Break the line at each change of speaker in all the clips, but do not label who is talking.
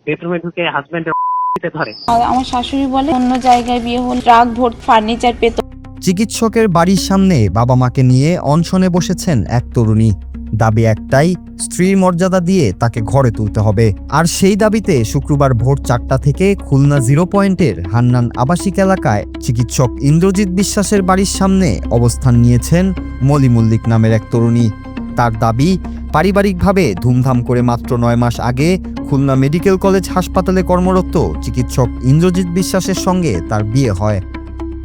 বেডরুমে ঢুকে হাজবেন্ডের ধরে।
আমার শাশুড়ি বলে অন্য জায়গায় বিয়ে হলে ট্রাক ভর্তি ফার্নিচার পেত।
চিকিৎসকের বাড়ির সামনে বাবা মাকে নিয়ে অনশনে বসেছেন এক তরুণী। দাবি একটাই, স্ত্রীর মর্যাদা দিয়ে তাকে ঘরে তুলতে হবে। আর সেই দাবিতে শুক্রবার ভোর 4টা থেকে খুলনা 0 পয়েন্টের হান্নান আবাসিক এলাকায় চিকিৎসক ইন্দ্রজিৎ বিশ্বাসের বাড়ির সামনে অবস্থান নিয়েছেন মলি মল্লিক নামের এক তরুণী। তার দাবি, পারিবারিকভাবে ধুমধাম করে মাত্র 9 মাস আগে খুলনা মেডিকেল কলেজ হাসপাতালে কর্মরত চিকিৎসক ইন্দ্রজিৎ বিশ্বাসের সঙ্গে তার বিয়ে হয়।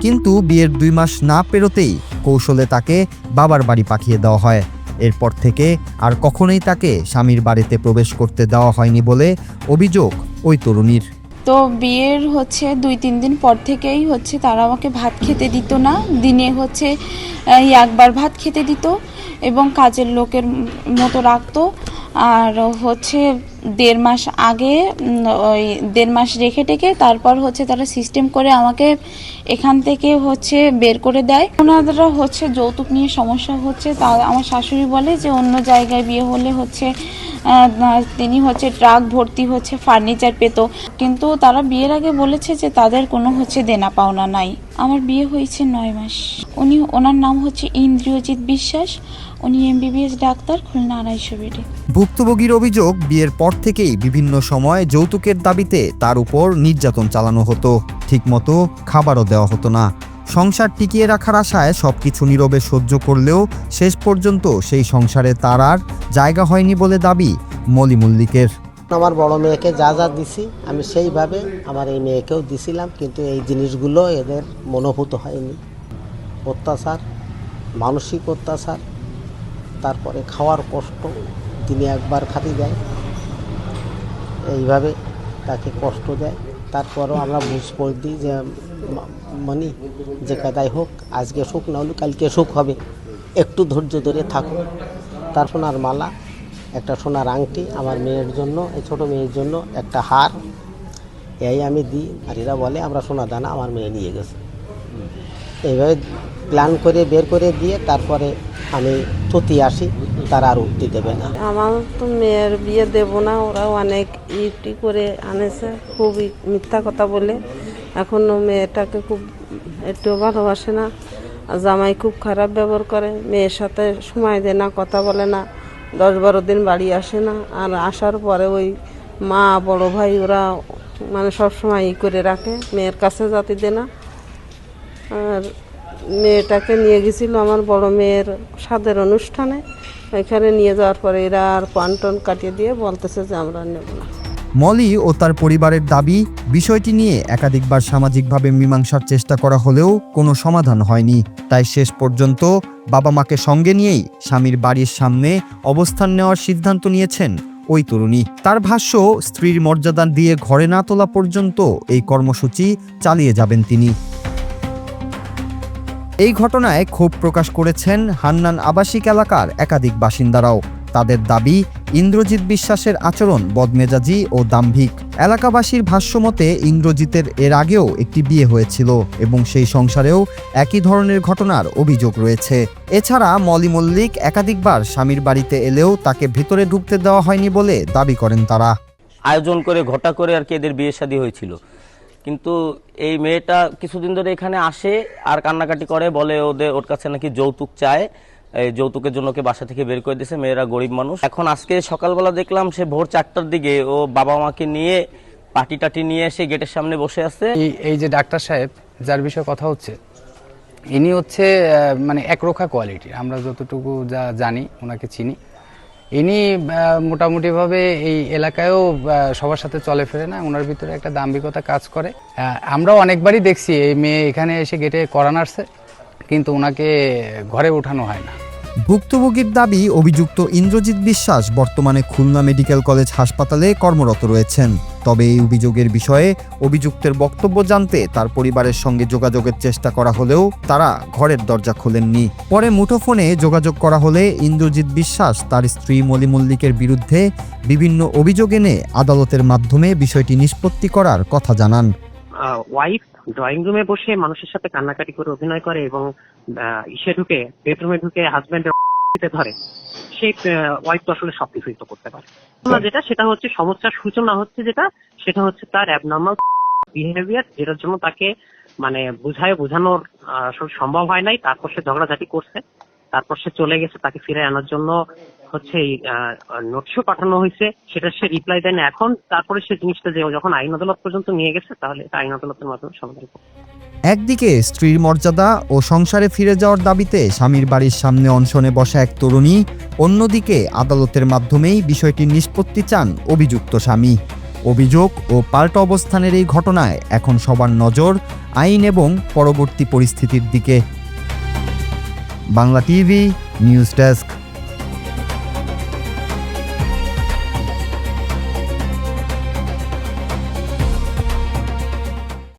কিন্তু বিয়ের 2 মাস না পেরোতেই কৌশলে তাকে বাবার বাড়ি পাঠিয়ে দেওয়া হয়। এরপর থেকে আর কখনোই তাকে স্বামীর বাড়িতে প্রবেশ করতে দেওয়া হয়নি বলে অভিযোগ ওই তরুণীর।
তো বিয়ের 2-3 দিন পর থেকেই তারা আমাকে ভাত খেতে দিত না। দিনে একবার ভাত খেতে দিত এবং কাজের লোকের মতো রাখতো। আর 1.5 মাস আগে ওই 1.5 মাস রেখে টেকে তারপর তারা সিস্টেম করে আমাকে এখান থেকে বের করে দেয়। ওনারা যৌতুক নিয়ে সমস্যা তা আমার শাশুড়ি বলে যে অন্য জায়গায় বিয়ে হলে তিনি ট্রাক ভর্তি ফার্নিচার পেত। কিন্তু তারা বিয়ের আগে বলেছে যে তাদের কোনো দেনা পাওনা নাই। আমার বিয়ে হয়েছে 9 মাস। ওনার নাম ইন্দ্রজিৎ বিশ্বাস। উনি MBBS ডাক্তার, খুলনা 250 বেডে।
ভুক্তভোগীর অভিযোগ, বিয়ের পর থেকেই বিভিন্ন সময় যৌতুকের দাবিতে তার উপর নির্যাতন চালানো হতো, ঠিকমতো খাবারও দেওয়া হতো না। সংসার টিকিয়ে রাখার আশায় সবকিছু নীরবে সহ্য করলেও শেষ পর্যন্ত সেই সংসারে তার আর জায়গা হয়নি বলে দাবি মলি মল্লিকের।
আমার বড় মেয়েকে যা যা দিছি আমি সেইভাবে আমার এই মেয়েকেও দিছিলাম, কিন্তু এই জিনিসগুলো এদের মনোভূত হয়নি। অত্যাচার, মানসিক অত্যাচার, তারপরে খাওয়ার কষ্ট, তিনি একবার খাতি দেয়, এইভাবে তাকে কষ্ট দেয়। তারপরও আমরা বুঝ করে দিই যে মানি যে কাদাই হোক, আজকে সুখ না হলে কালকে সুখ হবে, একটু ধৈর্য ধরে থাকুক। তার সোনার মালা, একটা সোনার আংটি, আমার মেয়ের জন্য, এই ছোটো মেয়ের জন্য একটা হার, এই আমি দিই। আর এরা বলে আমরা সোনা দানা আমার মেয়ে নিয়ে গেছে। এইভাবে প্ল্যান করে বের করে দিয়ে তারপরে আমি চতি আসি, তারা আর উঠতে দেবে না।
আমার তো মেয়ের বিয়ে দেব না, ওরা অনেক ইটি করে আনেছে, খুবই মিথ্যা কথা বলে। এখনও মেয়েটাকে খুব একটু ভালোবাসে না, জামাই খুব খারাপ ব্যবহার করে, মেয়ের সাথে সময় দেয় না, কথা বলে না, 10-12 দিন বাড়ি আসে না। আর আসার পরে ওই মা বড় ভাই ওরা সবসময় করে রাখে, মেয়ের কাছে যাতে দেয় না। আর মেয়েটাকে নিয়ে গেছিল আমার বড় মেয়ের সাদের অনুষ্ঠানে, এখানে নিয়ে যাওয়ার পরে এরা আর পান-টন কাটিয়ে দিয়ে বলতেছে যে আমরা নেব না।
মলি ও তার পরিবারের দাবি, বিষয়টি নিয়ে একাধিকবার সামাজিকভাবে মীমাংসার চেষ্টা করা হলেও কোনো সমাধান হয়নি। তাই শেষ পর্যন্ত বাবা মাকে সঙ্গে নিয়েই স্বামীর বাড়ির সামনে অবস্থান নেওয়ার সিদ্ধান্ত নিয়েছেন ওই তরুণী। তার ভাষ্য, স্ত্রীর মর্যাদা দিয়ে ঘরে না তোলা পর্যন্ত এই কর্মসূচি চালিয়ে যাবেন তিনি। এই ঘটনায় ক্ষোভ প্রকাশ করেছেন হান্নান আবাসিক এলাকার একাধিক বাসিন্দারাও। তাদের দাবি, ইন্দ্রজিৎ বিশ্বাসের আচরণ বদমেজাজি ও দাম্ভিক। এলাকাবাসীর ভাষ্যমতে ইন্দ্রজিতের এর আগেও একটি বিয়ে হয়েছিল এবং সেই সংসারেও একই ধরনের ঘটনার অভিযোগ রয়েছে। এছাড়া মলি মল্লিক একাধিকবার স্বামীর বাড়িতে এলেও তাকে ভেতরে ঢুকতে দেওয়া হয়নি বলে দাবি করেন তারা।
আয়োজন করে ঘটা করে আর কি এদের বিয়ে শাদী হয়েছিল, কিন্তু এই মেয়েটা কিছুদিন ধরে এখানে আসে আর কান্নাকাটি করে, বলে ওর কাছে নাকি যৌতুক চায়, এই যৌতুকের জন্য ওকে বাসা থেকে বের করে দিয়েছে। মেয়েরা গরিব মানুষ। এখন আজকে সকালবেলা দেখলাম সে ভোর 4টার দিকে ও বাবা মাকে নিয়ে পাটি টাটি নিয়ে এসে গেটের সামনে বসে আছে।
এই যে ডাক্তার সাহেব যার বিষয়ে কথা হচ্ছে, ইনি মানে একরোখা কোয়ালিটির, আমরা যতটুকু যা জানি, ওনাকে চিনি। ইনি মোটামুটিভাবে এই এলাকায়ও সবার সাথে চলে ফেরে না, ওনার ভিতরে একটা দাম্ভিকতা কাজ করে। আমরা অনেকবারই দেখছি এই মেয়ে এখানে এসে গেটে করা নাড়ছে, কিন্তু ওনাকে ঘরে ওঠানো হয় না।
ভুক্তভোগীর দাবি, অভিযুক্ত ইন্দ্রজিৎ বিশ্বাস বর্তমানে খুলনা মেডিকেল কলেজ হাসপাতালে কর্মরত রয়েছেন। তবে এই অভিযোগের বিষয়ে অভিযুক্তের বক্তব্য জানতে তার পরিবারের সঙ্গে যোগাযোগের চেষ্টা করা হলেও তারা ঘরের দরজা খোলেননি। পরে মুঠোফোনে যোগাযোগ করা হলে ইন্দ্রজিৎ বিশ্বাস তার স্ত্রী মলি মল্লিকের বিরুদ্ধে বিভিন্ন অভিযোগ এনে আদালতের মাধ্যমে বিষয়টি নিষ্পত্তি করার কথা জানান।
ওয়াইফ ড্রয়িং রুমে বসে মানুষের সাথে কান্নাকাটি করে অভিনয় করে এবং বেডরুমে ঢুকে হাজবেন্ডের ধরে। সেই ওয়াইফ তো আসলে সবকিছুই তো করতে পারে না। যেটা সেটা হচ্ছে সমস্যার সূচনা হচ্ছে সেটা হচ্ছে তার অ্যাবনর্মাল বিহেভিয়ার, যেটার জন্য তাকে মানে বোঝানোর আসলে সম্ভব হয় নাই। তারপর সে ঝগড়াঝাটি করছে, তারপর সে চলে গেছে, তাকে ফিরে আনার জন্য হচ্ছে নোটিশও পাঠানো হয়েছে, সেটা সে রিপ্লাই দেয় না এখন। তারপরে সে জিনিসটা যে যখন আইন আদালত পর্যন্ত নিয়ে গেছে, তাহলে এটা আইন আদালতের মাধ্যমে সমাধান করবে।
একদিকে স্ত্রীর মর্যাদা ও সংসারে ফিরে যাওয়ার দাবিতে স্বামীর বাড়ির সামনে অনশনে বসা এক তরুণী, অন্যদিকে আদালতের মাধ্যমেই বিষয়টির নিষ্পত্তি চান অভিযুক্ত স্বামী। অভিযোগ ও পাল্টা অবস্থানের এই ঘটনায় এখন সবার নজর আইন এবং পরবর্তী পরিস্থিতির দিকে। Bangla TV news desk.